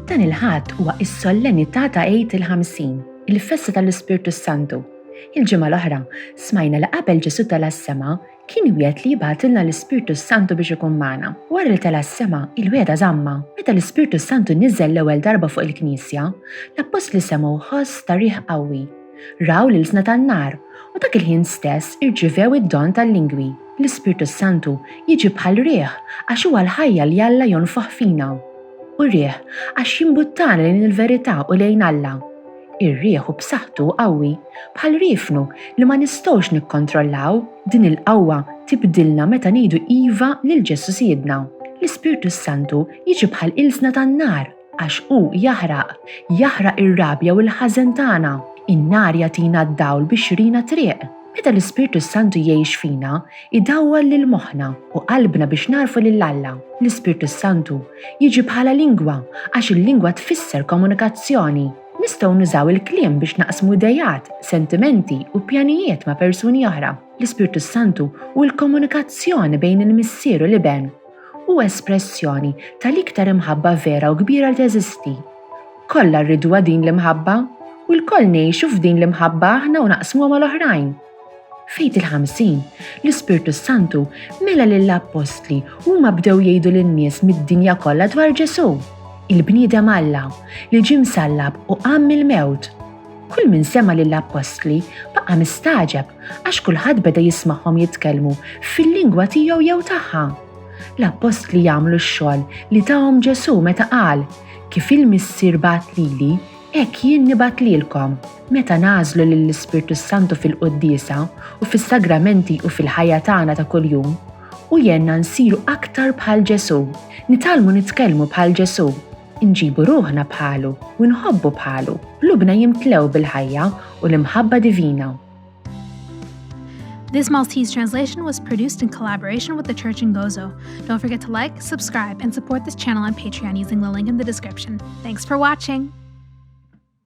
Dan il-ħadd huwa s-sollenità ta' Eid il-50, il-festa tal-Ispirtu Santu. Il-ġimgħa l-oħra smajna li qabel Ġesu tela s-sema kien wiegħed li jibgħatilna l-Ispirtu Santu biex ikun magħna. Wara li tela s-sema il-wiegħda żamma. Meta l-Ispirtu Santu niżel l-ewwel darba fuq il-Knisja, l-Apostli semgħu ħoss ta' riħ qawwi. Raw l-ilsna tan-nar u dak il-ħin stess irċivew id-don tal-lingwi. L-Ispirtu Santu jiġi bħal riħ għax huwa l-ħajja li Alla jonfoħ fina. U riħ għax jimbuttana lejn il-verità u lejn Alla. Ir-riħ u b'saħħtu qawwi bħal riefnu li ma nistgħux nikkontrollaw, din il-qawwa tibdilna meta ngħidu iva lil Ġesu Siedna. L-Ispirtu Santu jiġi bħal ilsna tan-nar għax hu jaħraq ir-rabja u l-ħażen tagħna. In-nar jagħtina d-dawl biex jurina triq. Meta l-Ispirtu Santu jgħix fina, idawwal lil moħħna u qalbna biex narfu lil Alla. L-Ispirtu Santu jiġi bħala lingwa għax il-lingwa tfisser komunikazzjoni. Nistgħu nużaw il-kliem biex naqsmu idejat, sentimenti u pjanijiet ma' persuni oħra. L-Ispirtu Santu u l-komunikazzjoni bejn il-Missieru li ben u espressjoni tal-iktar imħabba vera u kbira li teżisti. Kollha rridu din l-imħabba u l-koll ngħixu f'din l-imħabba aħna u naqsmuha mal-oħrajn. Fejt il-50, l-Ispirtu Santu mela lill-Apostli huma bdew jgħidu lin-nies mid-dinja kollha dwar Ġesu. Il-bniedem Alla li ġie msallab u qam mill-mewt. Kull min sema lill-Apostli baqa' mistaġeb għax kulħadd beda jismagħhom jitkellmu fil-lingwa tiegħu jew tagħha. L-Apostli jagħmlu x-xogħol li tahom Ġesu meta qal kif il-Missier bagħat lili hekk jien nibgħat lilkom. Meta nagħżlu lill-Ispirtu Santu fil-quddiesa u fis-sagramenti u fil-ħajja tagħna ta' kuljum u jenna nsiru aktar bħal Ġesu, nitalmu nitkellmu bħal Ġesu, inġibu ruħna bħalu u nħobbu bħalu, lubna jimtlew bil-ħajja u l-imħabba divina. This Maltese translation was produced in collaboration with the Church in Gozo. Don't forget to like, subscribe, and support this channel on Patreon using the link in the description. Thanks for watching!